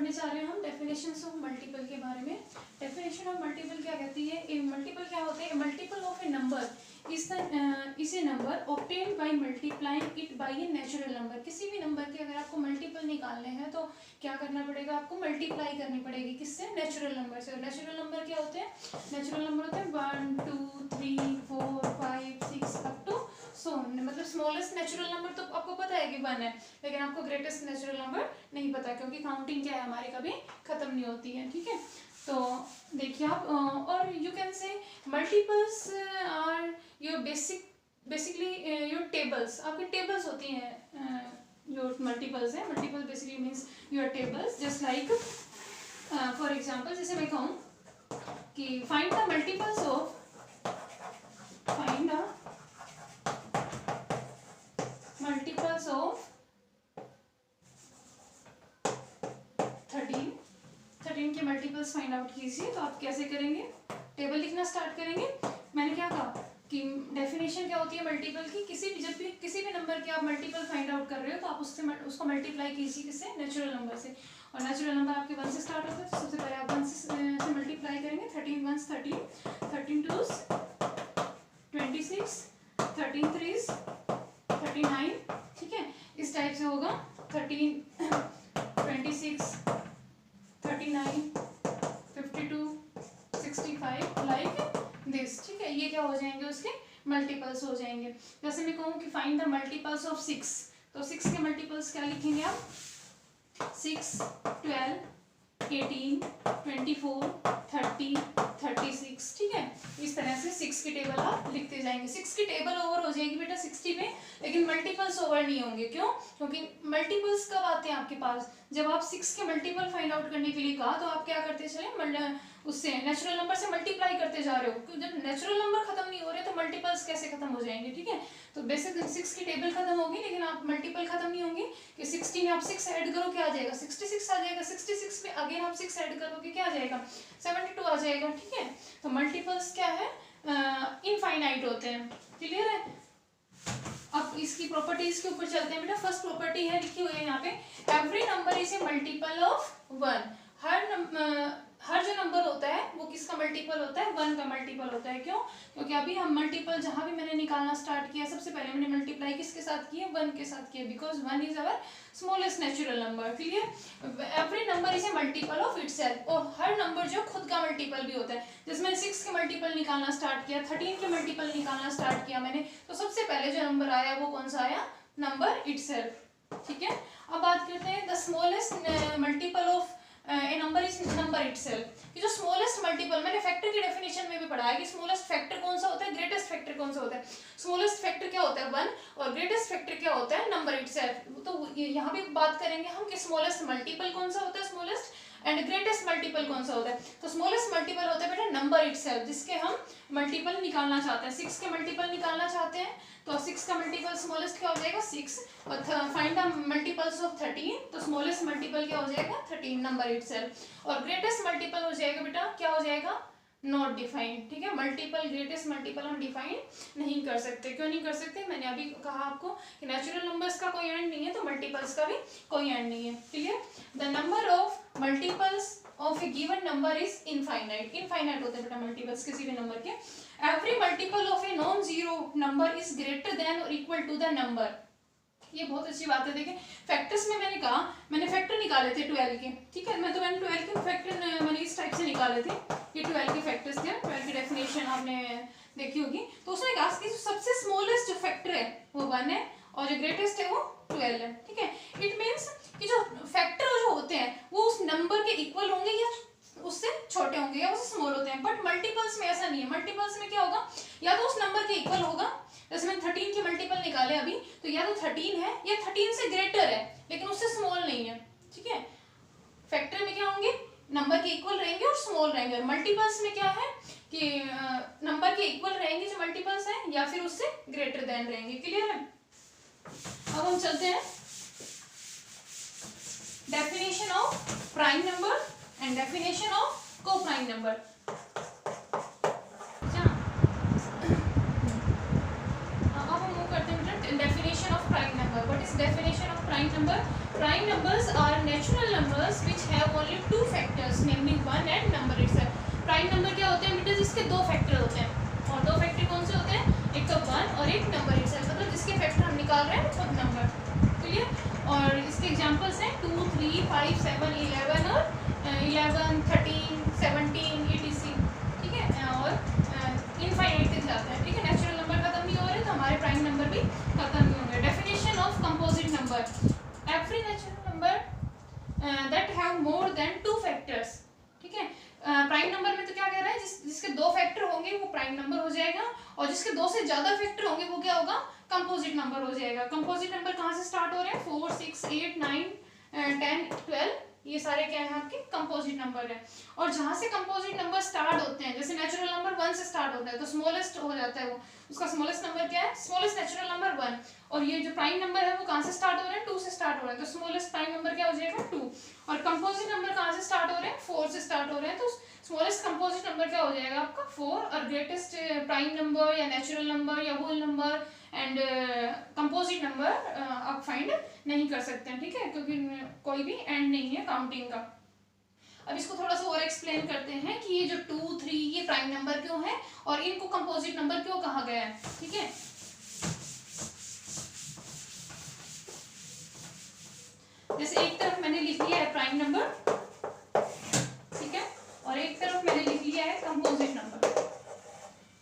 पढ़ने जा रहे हैं हम डेफिनेशंस ऑफ मल्टीपल के बारे में। डेफिनेशन ऑफ मल्टीपल क्या कहती है? ए मल्टीपल क्या होते हैं? Multiple of a number is a number obtained by multiplying it by a natural number. किसी भी नंबर के अगर आपको मल्टीपल निकालने हैं तो क्या करना पड़ेगा? आपको मल्टीप्लाई करनी पड़ेगी। किससे? नेचुरल नंबर से। नेचुरल नंबर क्या होते हैं? नेचुरल नंबर होते हैं 1 2 3 4 5 6 अप टू सो। मतलब स्मॉलेस्ट नेचुरल नंबर तो आपको पता है कि 1 है, लेकिन आपको ग्रेटेस्ट नेचुरल नंबर नहीं पता, क्योंकि काउंटिंग क्या है हमारी कभी खत्म नहीं होती है। ठीक है, तो देखिए आप, और you can say multiples are your basically your tables. आपकी टेबल्स होती हैं जो मल्टीपल्स है। Multiple basically means your tables. Just like for example, जैसे मैं कहूँ कि फाइंड द मल्टीपल्स ऑफ 13 के मल्टीपल्स फाइंड आउट कीजिए। तो आप कैसे करेंगे? टेबल लिखना स्टार्ट करेंगे। मैंने क्या कहा कि डेफिनेशन क्या होती है मल्टीपल की? जब भी किसी भी नंबर के आप मल्टीपल फाइंड आउट कर रहे हो तो आप उसको मल्टीप्लाई कीजिए। किससे? नेचुरल नंबर से। और नेचुरल नंबर आपके 1 से स्टार्ट होता है, तो सबसे पहले आप 1 से मल्टीप्लाई करेंगे। 13 1 13, 13 2 26, 13 3 39। ठीक है, इस टाइप से होगा। 13 26 39 52 65 लाइक दिस। ठीक है, ये क्या हो जाएंगे? उसके मल्टीपल्स हो जाएंगे। जैसे मैं कहूँ कि फाइंड द मल्टीपल्स ऑफ 6, तो 6 के मल्टीपल्स क्या लिखेंगे आप? 6 12 18 24 30 36। ठीक है, इस तरह से 6 की टेबल आप लिखते जाएंगे। 6 की टेबल ओवर हो जाएगी बेटा 60 में, लेकिन मल्टीपल्स ओवर नहीं होंगे। क्यों? क्योंकि मल्टीपल्स कब आते हैं आपके पास? जब आप 6 के मल्टीपल फाइंड आउट करने के लिए कहा तो आप क्या करते चले? उससे नेचुरल नंबर से मल्टीप्लाई करते जा रहे हो। जब नेचुरल नंबर खत्म नहीं हो रहे तो मल्टीपल्स कैसे खत्म हो जाएंगे? ठीक है, तो बेसिक 6 की टेबल खत्म होगी, लेकिन आप मल्टीपल खत्म नहीं होंगे। कि 60 में आप 6 ऐड करो, क्या आ जाएगा? 66 आ जाएगा। 66 में अगेन आप 6 ऐड करोगे, क्या आ जाएगा? 72 आ जाएगा। ठीक है, तो मल्टीपल्स क्या है? इनफाइनाइट होते हैं। क्लियर है? अब इसकी प्रॉपर्टीज के ऊपर चलते हैं बेटा। फर्स्ट प्रॉपर्टी है, लिखी हुई है यहाँ पे, every number is a multiple of 1। हर जो नंबर होता है वो किसका मल्टीपल होता है? 1 का मल्टीपल होता है। क्यों? क्योंकि अभी हम मल्टीपल जहां भी मैंने निकालना स्टार्ट किया, सबसे पहले मैंने मल्टीप्लाई किसके साथ किया? 1 के साथ किया, because 1 is our smallest natural number. Clear? Every number is a multiple of itself. और हर नंबर जो खुद का मल्टीपल भी होता है। जैसे मैंने 6 के मल्टीपल निकालना स्टार्ट किया, 13 के मल्टीपल निकालना स्टार्ट किया मैंने, तो सबसे पहले जो नंबर आया वो कौन सा आया? Number itself. ठीक है, अब बात करते हैं the smallest multiple of a number is number itself. कि जो स्मॉलेस्ट मल्टीपल, मैंने फैक्टर की डेफिनेशन में भी पढ़ा है कि स्मॉलेस्ट फैक्टर कौन सा होता है, ग्रेटेस्ट फैक्टर कौन सा होता है। स्मॉलेस्ट फैक्टर क्या होता है? 1, और ग्रेटेस्ट फैक्टर क्या होता है? Number itself. तो यहाँ भी बात करेंगे हम कि स्मॉलेस्ट मल्टीपल कौन सा होता है, स्मॉलेस्ट, एंड ग्रेटेस्ट मल्टीपल कौन सा होता है। तो स्मॉलेस्ट मल्टीपल होता है बेटा नंबर इटसेल्फ, जिसके हम मल्टीपल निकालना चाहते हैं। 6 के मल्टीपल निकालना चाहते हैं, तो 6 का मल्टीपल स्मॉलेस्ट क्या हो जाएगा? 6। और फाइंड द मल्टीपल्स ऑफ 13, तो स्मॉलेस्ट मल्टीपल क्या हो जाएगा? 13 नंबर इटसेल्फ। और ग्रेटेस्ट मल्टीपल हो जाएगा बेटा, क्या हो जाएगा? Not defined. ठीक है, मल्टीपल, ग्रेटेस्ट मल्टीपल हम डिफाइन नहीं कर सकते। क्यों नहीं कर सकते? मैंने अभी कहा आपको कि नेचुरल नंबर्स का कोई एंड नहीं है, तो मल्टीपल्स का भी कोई एंड नहीं है। Clear? The number of multiples of A given number is infinite. Infinite होते हैं बेटा मल्टीपल्स किसी भी नंबर के। Every multiple of a non zero number is greater than और इक्वल टू द नंबर। ये बहुत अच्छी बात है। देखिए फैक्टर्स में मैंने कहा, मैंने फैक्टर निकाले थे 12 के। ठीक है, मैंने 12 के फैक्टर मैंने इस टाइप से निकाले थे। ये 12 के फैक्टर्स थे। 12 की डेफिनेशन आपने देखी होगी। तो उसने कहा कि सबसे स्मॉलेस्ट जो फैक्टर है वो 1 है, और जो ग्रेटेस्ट है वो 12 है। ठीक है, इट मीन्स कि जो फैक्टर जो होते हैं वो उस नंबर के इक्वल होंगे या उससे छोटे होंगे या उससे स्मॉल होते हैं। बट मल्टीपल्स में ऐसा नहीं है। मल्टीपल्स में क्या होगा? या तो उस नंबर के इक्वल होगा, जैसे मैंने 13 के मल्टीपल निकाले अभी, तो या तो 13 है या 13 से ग्रेटर है, लेकिन उससे स्मॉल नहीं है। ठीक है, फैक्टर में क्या होंगे? नंबर के इक्वल रहेंगे और स्मॉल रहेंगे। मल्टीपल्स में क्या है कि नंबर के इक्वल रहेंगे जो मल्टीपल्स हैं, या फिर उससे ग्रेटर देन रहेंगे। क्लियर है? अब हम चलते हैं definition of prime number and definition of coprime number. अब हम मूव करते हैं definition of prime number. What is definition of prime number? Prime numbers are natural numbers which have only two factors namely 1 and number itself. Prime number क्या होते हैं बेटा, जिसके दो फैक्टर होते हैं, और दो फैक्टर कौन से होते हैं, एक तो 1 और एक नंबर इटसेल्फ, मतलब जिसके फैक्टर हम निकाल रहे हैं खुद नंबर। क्लियर। और इसके एग्जांपल्स हैं 2, 3, 5, 7, 11 और 11, 13, 17 etc। ठीक है, और इनफाइनाइट तक जाता है। ठीक है, नेचुरल नंबर खत्म नहीं हो रहे तो हमारे प्राइम नंबर भी खत्म नहीं होंगे। Definition of composite number, every natural number that have more than two factors. ठीक है, प्राइम नंबर में तो क्या कह रहा है, जिसके दो फैक्टर होंगे वो प्राइम नंबर हो जाएगा, और जिसके दो से ज्यादा फैक्टर होंगे वो क्या होगा, कंपोजिट नंबर हो जाएगा। कंपोजिट नंबर कहाँ से स्टार्ट हो रहे हैं, 4, 6, 8, 9, 10, 12, ये सारे क्या है आपके कंपोजिट नंबर है। और जहां से कंपोजिट नंबर स्टार्ट होते हैं, जैसे नेचुरल नंबर 1 से स्टार्ट होता है तो स्मॉलेस्ट हो जाता है वो, उसका स्मॉलेस्ट नंबर क्या है, स्मॉलेस्ट नेचुरल नंबर 1। और ये जो प्राइम नंबर है वो कहाँ से स्टार्ट हो रहे हैं, 2 से स्टार्ट हो रहे हैं, तो स्मॉलेस्ट प्राइम नंबर क्या हो जाएगा, 2। और कंपोजिट नंबर कहाँ से स्टार्ट हो रहे हैं, 4 से स्टार्ट हो रहे हैं, तो स्मॉलेस्ट कंपोजिट नंबर क्या हो जाएगा आपका 4। और ग्रेटेस्ट प्राइम नंबर या नेचुरल नंबर या whole number and composite number आप फाइंड नहीं कर सकते हैं। ठीक है, क्योंकि कोई भी एंड नहीं है काउंटिंग का। अब इसको थोड़ा सा और एक्सप्लेन करते हैं कि ये जो 2, 3 ये प्राइम नंबर क्यों है और इनको कंपोजिट नंबर क्यों कहा गया है। ठीक है, जैसे एक तरफ मैंने लिख लिया है प्राइम नंबर, ठीक है, और एक तरफ मैंने लिख लिया है कंपोजिट नंबर,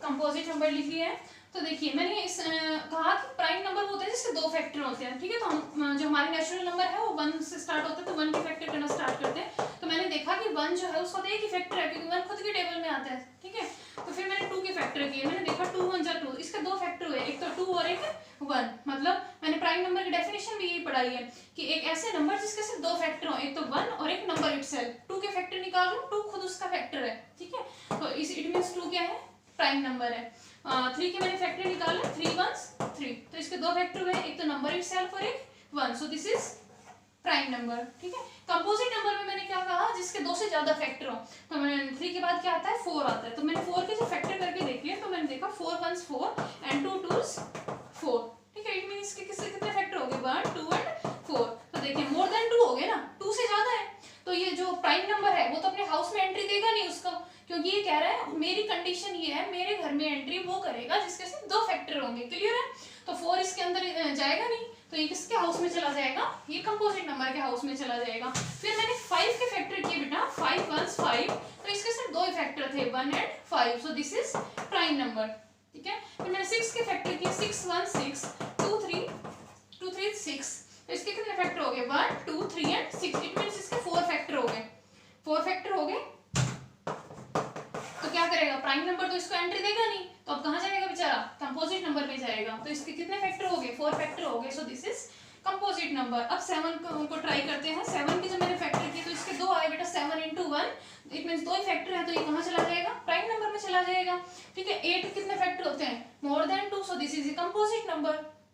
कंपोजिट नंबर लिख लिया है। तो देखिए मैंने इस कहा कि प्राइम नंबर वो होते हैं जिसके दो फैक्टर होते हैं। ठीक है, तो हम जो हमारे नेचुरल नंबर है वो 1 से स्टार्ट होता है, तो 1 के फैक्टर करना स्टार्ट करते हैं। तो मैंने देखा कि 1 जो है उसका तो एक ही फैक्टर है, क्योंकि 1 खुद के टेबल में आता है। ठीक है, तो फिर मैंने 2 के फैक्टर किए, मैंने देखा 2 1 जा 2, इसके दो फैक्टर हुए, एक तो 2 और एक 1। मतलब मैंने प्राइम नंबर की डेफिनेशन भी यही पढ़ाई है कि एक ऐसे नंबर जिसके सिर्फ दो फैक्टर हो, एक तो 1 और एक नंबर इटसेल्फ। 2 के फैक्टर निकाल रहा हूँ, 2 खुद उसका फैक्टर है। ठीक है, तो इस इट मींस 2 क्या है, प्राइम नंबर है। 3 के मैंने फैक्टर निकाला, 3 1s 3, तो इसके दो फैक्टर हुए, एक तो नंबर इटसेल्फ और एक 1, so this is prime number. ठीक है, कंपोजिट नंबर में मैंने क्या कहा, जिसके दो से ज्यादा फैक्टर हो, तो मैंने 3 के बाद क्या आता है, 4 आता है। तो मैंने 4 के जो फैक्टर करके देख लिया, तो मैंने देखा 4 1s 4 एंड 2 2s 4। ठीक है, इट मींस इसके कितने फैक्टर हो गए, 1 2 एंड 4। तो देखिए मोर देन 2 हो गए ना, 2 से ज्यादा है, तो ये जो प्राइम नंबर है वो तो अपने हाउस में एंट्री देगा नहीं उसका, क्योंकि ये कह रहा है मेरी कंडीशन ये है, मेरे घर में एंट्री वो करेगा जिसके सिर्फ दो फैक्टर होंगे। क्लियर है, तो 4 इसके अंदर जाएगा नहीं, तो ये किसके हाउस में चला जाएगा, ये कंपोजिट नंबर के हाउस में चला जाएगा। फिर मैंने 5 के फैक्टर किए बेटा, 5 1s 5, तो इसके सिर्फ दो ही फैक्टर थे, 1 and 5, so this is prime number. ठीक है, फिर मैंने 6 के फैक्टर किए, 6 1 6 2 3 6, तो इसके कितने फैक्टर हो गए, 1 2 3 एंड 6, इट मींस इसके 4 फैक्टर हो गए, 4 फैक्टर हो गए। तो क्या करेगा, प्राइम नंबर तो इसको एंट्री देगा नहीं, तो अब कहां जाएगा बेचारा, कंपोजिट नंबर में जाएगा। तो इसके कितने फैक्टर हो गए, 4 फैक्टर हो गए, so this is composite number. अब 7 को ट्राई करते हैं। 7 के जो मैंने फैक्टर किए तो इसके दो आए बेटा, 7 × 1, इट मींस दो ही फैक्टर है, तो ये कहां चला जाएगा, प्राइम नंबर में चला जाएगा। ठीक है, 8 के कितने फैक्टर होते हैं, more than 2, so this is a composite number.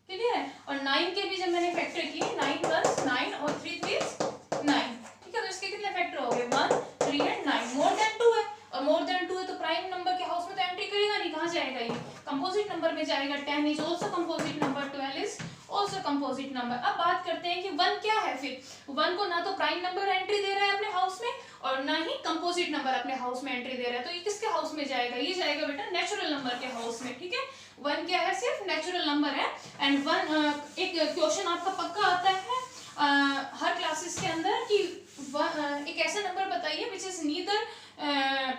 Clear है, और 9 के भी जब मैंने फैक्टर किए, 9 1s 9 और 3 3s 9। ठीक है, तो इसके कितने फैक्टर हो गए, 1 3 एंड 9, मोर देन 2 है, और मोर देन 2 है तो प्राइम नंबर के हाउस में तो एंट्री करेगा नहीं, कहां जाएगा, ये कंपोजिट नंबर में जाएगा। 10 is also composite number, 12 is also composite number. अब बात करते हैं कि 1 क्या है। फिर 1 को ना तो प्राइम नंबर एंट्री दे रहा है अपने हाउस में, और ना ही कंपोजिट नंबर अपने हाउस में एंट्री दे रहा है, तो ये किसके हाउस में जाएगा, ये जाएगा बेटा नेचुरल नंबर के हाउस में। ठीक है, 1 क्या है, सिर्फ नेचुरल नंबर है। एंड 1 एक क्वेश्चन आपका पक्का आता है हर क्लासेस के अंदर कि एक ऐसा नंबर बताइए which is neither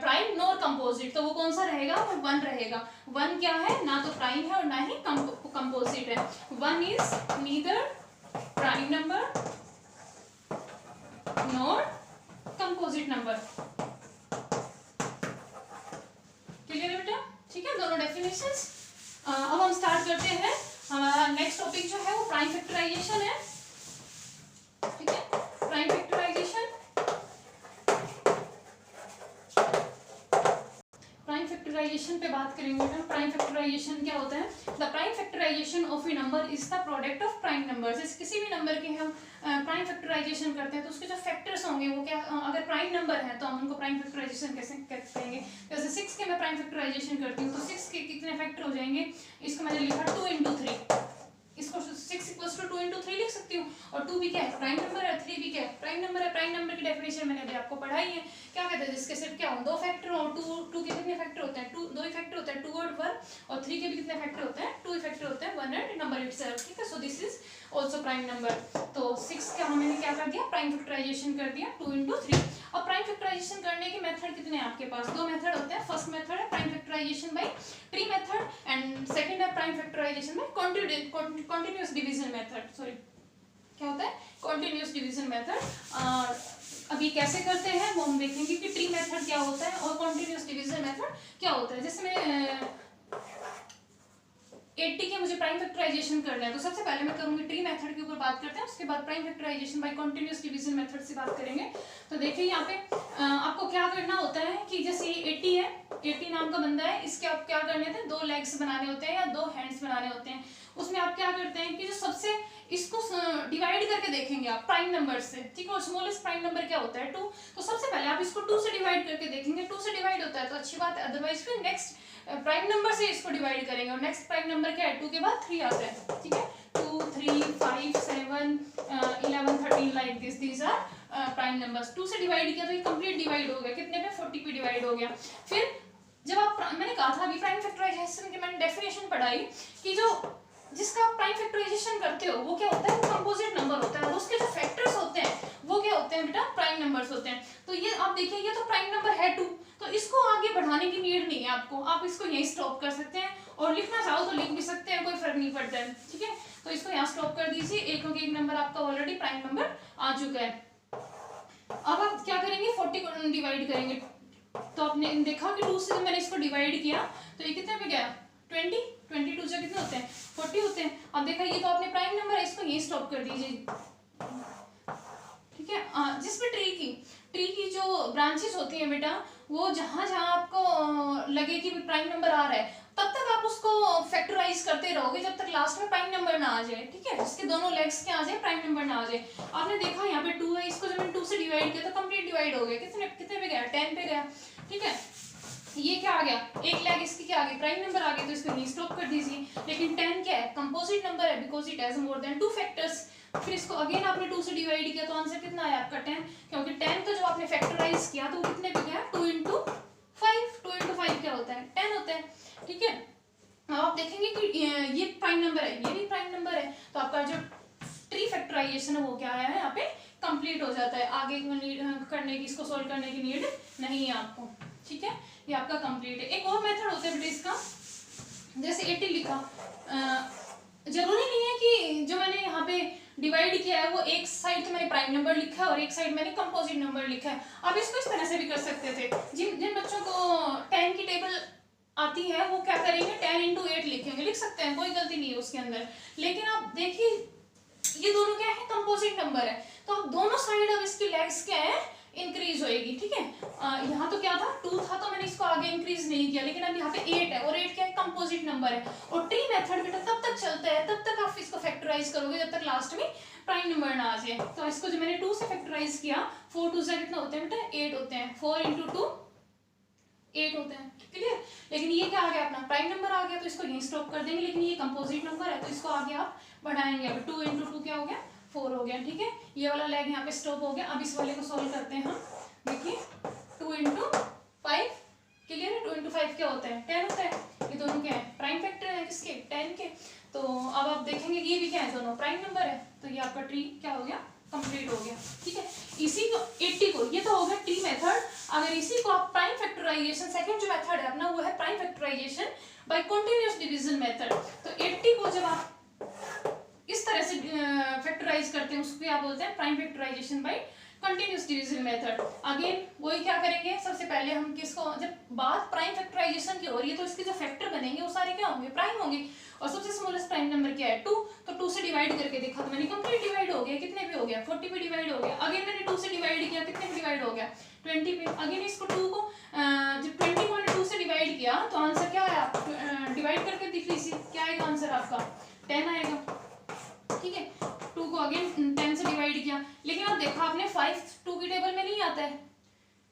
prime nor composite, तो वो कौन सा रहेगा, वो 1 रहेगा। 1 क्या है, ना तो प्राइम है और ना ही कंपोजिट है। 1 is neither prime number nor composite number. Clear है बेटा, ठीक है, दोनों डेफिनेशंस। अब हम स्टार्ट करते हैं, हमारा नेक्स्ट टॉपिक जो है वो प्राइम फैक्टराइजेशन है। ठीक है, प्राइम फैक्टराइजेशन, प्राइम फैक्टराइजेशन पे बात करेंगे। प्राइम फैक्टराइजेशन क्या होता है, the prime factorisation of a number is the product of prime number. जैसे किसी भी नंबर के हम प्राइम फैक्टराइजेशन करते हैं तो उसके जो फैक्टर्स होंगे वो क्या, अगर प्राइम नंबर है तो हम उनको प्राइम फैक्टराइजेशन कैसे करेंगे। जैसे 6 के मैं प्राइम फैक्टराइजेशन करती हूँ तो 6 के कितने फैक्टर हो जाएंगे, इसको मैंने लिखा 2 × 3, इसको 6 इक्वल्स टू 2 इंटू 3 लिख सकती हूँ। और 2 भी क्या है, प्राइम नंबर है, 3 भी क्या है, प्राइम नंबर है। प्राइम नंबर की डेफिनेशन मैंने अभी आपको पढ़ाई है, क्या कहते हैं, जिसके सिर्फ क्या हो, दो फैक्टर हो। 2 के कितने फैक्टर होते हैं, 2 दो ही फैक्टर होते हैं, 2 और 1। और 3 के भी कितने फैक्टर होते हैं, 2 ही फैक्टर होते हैं, 1 एंड नंबर इटसेल्फ, ठीक है। So this is also prime number. तो 6 का मैंने क्या कर दिया, प्राइम फैक्टराइजेशन कर दिया 2 इंटू 3। और प्राइम फैक्टराइजेशन करने के मेथड कितने हैं आपके पास, दो मेथड होते हैं। फर्स्ट मेथड है prime factorisation by tree method and second है prime factorisation by continuous division method. Sorry, क्या होता है, कंटीन्यूअस डिवीजन मेथड। अभी कैसे करते हैं वो हम देखेंगे कि ट्री मेथड क्या होता है और कंटीन्यूअस डिवीजन मेथड क्या होता है। जैसे मैं 80 के मुझे प्राइम फैक्टराइजेशन करना है, तो सबसे पहले मैं करूंगी ट्री मेथड के ऊपर बात करते हैं, उसके बाद prime factorisation by continuous division method से बात करेंगे। तो देखिए यहाँ पे आपको क्या करना होता है कि जैसे ये 80 है, 80 नाम का बंदा है, इसके आप क्या करने थे, 2 लेग्स बनाने होते हैं या 2 हैंड्स बनाने होते हैं। उसमें आप क्या करते हैं कि जो सबसे इसको डिवाइड करके देखेंगे आप प्राइम नंबर से, ठीक है। और स्मॉलेस्ट प्राइम नंबर क्या होता है, 2। तो सबसे पहले आप इसको 2 से डिवाइड करके देखेंगे, 2 से डिवाइड होता है तो अच्छी बात है, अदरवाइज फिर नेक्स्ट प्राइम नंबर से इसको डिवाइड करेंगे। और नेक्स्ट प्राइम नंबर क्या है, 2 के बाद 3 आता है, ठीक है। 2 3 5 7 11 13 like this, these are prime numbers. 2 से डिवाइड किया तो ये कंप्लीट डिवाइड हो गया, कितने पे, 40 पे डिवाइड हो गया। फिर जब आप, मैंने कहा था अभी प्राइम फैक्टराइजेशन की मैंने डेफिनेशन पढ़ाई कि जो जिसका आप प्राइम फैक्टराइजेशन करते हो वो क्या होता है, वो कंपोजिट नंबर होता है, और उसके जो फैक्टर्स होते हैं वो क्या होते हैं बेटा, प्राइम नंबर्स होते हैं। तो ये आप देखिए, ये तो प्राइम नंबर है 2, तो इसको आगे बढ़ाने की नीड नहीं है आपको, आप इसको यहीं स्टॉप कर सकते हैं, और लिखना चाहो तो लिख भी सकते हैं, कोई फर्क नहीं पड़ता है, ठीक है। तो इसको यहाँ स्टॉप कर दीजिए, एक हो गया, एक नंबर आपका ऑलरेडी प्राइम नंबर आ चुका है। अब आप क्या करेंगे, 40 को डिवाइड करेंगे। तो आपने देखा कि 2 से जब मैंने इसको डिवाइड किया तो ये कितने पे गया, 20, 22 से कितने होते हैं, 40 होते हैं। अब देखा ये तो आपने प्राइम नंबर है, इसको यही स्टॉप कर दीजिए, ठीक है। जिसमें ट्री की जो ब्रांचेस होती हैं बेटा, वो जहां जहां आपको लगे कि प्राइम नंबर आ रहा है, तब तक आप उसको फैक्टराइज करते रहोगे जब तक लास्ट में प्राइम नंबर ना आ जाए, ठीक है। इसके दोनों लेग्स क्या आ जाए, प्राइम नंबर ना आ जाए। आपने देखा यहाँ पे 2 है, इसको जब मैंने 2 से डिवाइड किया तो कंप्लीट डिवाइड हो गया, कितने पे गया, 10 पे गया, ठीक है। ये क्या आ गया, एक लेग इसकी क्या आ गई, प्राइम नंबर आ गई, तो इसको स्टॉप कर दीजिए। लेकिन 10 क्या है, कंपोजिट नंबर है, because it has more than 2 factors. फिर इसको अगेन आपने 2 से डिवाइड किया तो आंसर कितना आया आपका 10, क्योंकि 10 को जब आपने फैक्टराइज किया तो कितने पे गया, 2 इंटू 5 क्या होता है, 10 होता है, ठीक है। अब आप देखेंगे कि ये प्राइम नंबर है, ये भी प्राइम नंबर है, तो आपका जो ट्री फैक्टराइजेशन है वो क्या आया है, यहाँ पे कंप्लीट हो जाता है, आगे करने की, इसको सोल्व करने की नीड नहीं है आपको, ठीक है। ये आपका कंप्लीट है। एक और मेथड होता है बेटा इसका, जैसे 80 लिखा, जरूरी नहीं है कि जो मैंने यहाँ पे डिवाइड किया है वो एक साइड तो मैंने प्राइम नंबर लिखा है और एक साइड मैंने कंपोजिट नंबर लिखा है। आप इसको इस तरह से भी कर सकते थे। जिन बच्चों को 10 की टेबल आती है वो क्या करेंगे, 10 इंटू 8 लिखेंगे, लिख सकते हैं, कोई गलती नहीं है उसके अंदर। लेकिन आप देखिए ये दोनों क्या है, कंपोजिट नंबर है, तो आप दोनों साइड अब इसकी लेग्स क्या है, इंक्रीज होएगी, ठीक है। यहाँ तो क्या था, 2 था तो मैंने इसको आगे इंक्रीज नहीं किया, लेकिन अब यहाँ पे 8 है, और 8 क्या है, कंपोजिट नंबर है। और ट्री मेथड बेटा तब तक चलता है, तब तक आप इसको फैक्टराइज करोगे जब तक लास्ट में प्राइम नंबर ना आ जाए। तो इसको जो मैंने 2 से फैक्टराइज किया, 4 2 से कितना होते हैं बेटा, 8 होते हैं, 4 इंटू 2 8 होते हैं, क्लियर। लेकिन ये क्या आ गया, अपना प्राइम नंबर आ गया, तो इसको यहीं स्टॉप कर देंगे। लेकिन ये कंपोजिट नंबर है तो इसको आगे आप बढ़ाएंगे, अब 2 इंटू 2 क्या हो गया, 4 हो गया, ठीक है। ये वाला लेग यहाँ पे स्टॉप हो गया। अब इस वाले को सोल्व करते हैं हम, देखिए 2 इंटू 5, क्लियर है। 2 इंटू 5 क्या होता है, 10 होता है। ये दोनों क्या है, प्राइम फैक्टर है किसके, 10 के। तो अब आप देखेंगे ये भी क्या है, दोनों प्राइम नंबर है, तो ये आपका ट्री क्या हो गया, कंप्लीट हो गया, ठीक है। इसी को 80 को, ये तो हो गया ट्री मेथड। अगर इसी को आप प्राइम फैक्टराइजेशन, सेकंड जो मेथड है अपना वो है prime factorisation by continuous division method. तो 80 को जब आप इस तरह से फैक्टराइज करते हैं उसको क्या बोलते हैं, prime factorisation by continuous division method. Again वही क्या करेंगे, सबसे पहले हम किसको, जब बात प्राइम फैक्टराइजेशन की हो रही है तो इसके जो फैक्टर बनेंगे वो सारे क्या होंगे, प्राइम होंगे। और सबसे स्मॉलेस्ट प्राइम नंबर क्या है, 2, तो 2 से डिवाइड करके देखा तो मैंने कंप्लीट डिवाइड हो गया, कितने पे हो गया, 40 पे डिवाइड हो गया। अगेन मैंने 2 से डिवाइड किया, कितने पे डिवाइड हो गया, 20 पे। अगेन इसको 2 को जब 20 को 2 से डिवाइड किया तो आंसर क्या आया, डिवाइड करके देख लीजिए क्या आएगा आंसर आपका, 10 आएगा, ठीक है। 2 को अगेन 10 से डिवाइड किया, लेकिन अब देखा आपने 5 2 की टेबल में नहीं आता है,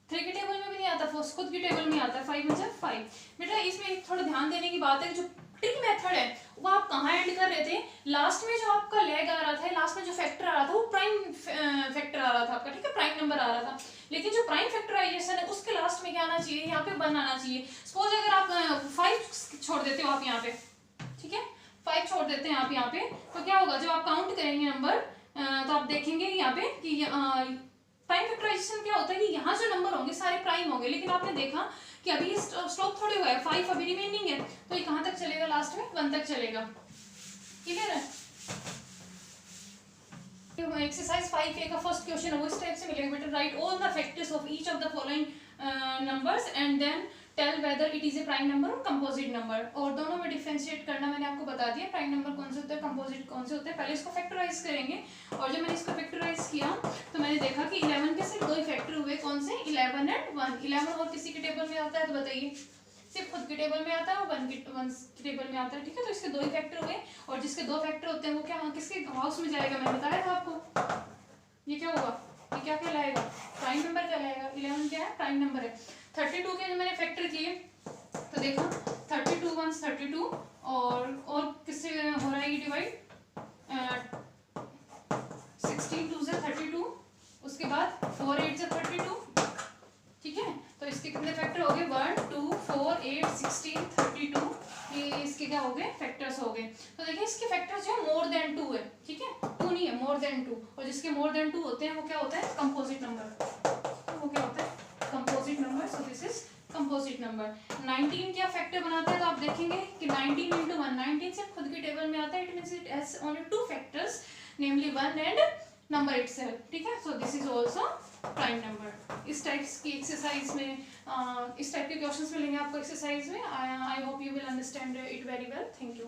3 की टेबल में भी नहीं आता, खुद की टेबल में आता है, 5 में से 5। बेटा इसमें थोड़ा ध्यान देने की बात है, जो ट्रिक मेथड है वो आप कहाँ एंड कर रहे थे, लास्ट में जो आपका लेग आ रहा था, लास्ट में जो फैक्टर आ रहा था वो प्राइम फैक्टर आ रहा था आपका, ठीक है, प्राइम नंबर आ रहा था। लेकिन जो प्राइम फैक्टराइजेशन है उसके लास्ट में क्या आना चाहिए, यहाँ पे 1 आना चाहिए। सपोज अगर आप 5 छोड़ देते हो आप यहाँ पे, ठीक है, 5 छोड़ देते हैं आप यहाँ पे, तो क्या होगा जब आप काउंट करेंगे नंबर तो आप देखेंगे यहाँ पे कि प्राइम फैक्टराइजेशन क्या होता है कि यहाँ जो नंबर होंगे सारे प्राइम होंगे, लेकिन आपने देखा कि अभी स्टॉप थोड़े हुआ है, 5 अभी रिमेनिंग है, तो ये कहाँ तक चलेगा, लास्ट में 1 तक चलेगा। क्लियर है? एक्सरसाइज 5A का फर्स्ट क्वेश्चन है वो इस टाइप से मिलेगा बेटा, write all the factors of each of the following numbers and then tell whether it is a prime number और कंपोजिट नंबर। और दोनों में डिफरेंशिएट करना मैंने आपको बता दिया, प्राइम नंबर कौन से होते हैं, कंपोजिट कौन से होते हैं। पहले इसको फैक्टराइज करेंगे, और जब मैंने इसको फैक्टराइज किया तो मैंने देखा कि 11 के सिर्फ 2 ही फैक्टर हुए, कौन से, 11 एंड 1। 11 और किसी के टेबल में आता है तो बताइए, सिर्फ खुद के टेबल में आता है और 1 के टेबल में आता है, ठीक है, तो इसके 2 ही फैक्टर हुए, और जिसके 2 फैक्टर होते हैं वो क्या किसके हाउस में जाएगा, मैंने बताया था आपको, ये क्या होगा, ये क्या कहलाएगा, प्राइम नंबर कहलाएगा। 11 क्या है, प्राइम नंबर है। 32 के जो मैंने फैक्टर किए तो देखा 32 1 32, और किससे हो रहा है ये डिवाइड, 16 2 से 32, उसके बाद 4 8 से 32, ठीक है, तो इसके कितने फैक्टर हो गए, 1 2 4 8 16 32, ये इसके क्या हो गए, फैक्टर्स हो गए। तो देखिए इसके फैक्टर्स जो है मोर देन 2 है, ठीक है, 2 नहीं है, मोर देन 2, और जिसके मोर देन 2 होते हैं वो क्या होता है, कंपोजिट नंबर, तो वो क्या होता है, composite number. So this is composite number. 19 क्या फैक्टर बनाता है, तो आप देखेंगे कि 19 × 1, 19 सिर्फ खुद के टेबल में आता है, it means it has only 2 factors, namely 1 and number itself, ठीक है, so this is also prime number. इस टाइप की एक्सरसाइज में इस टाइप के क्वेश्चंस मिलेंगे आपको एक्सरसाइज में। I hope you will understand it very well. Thank you.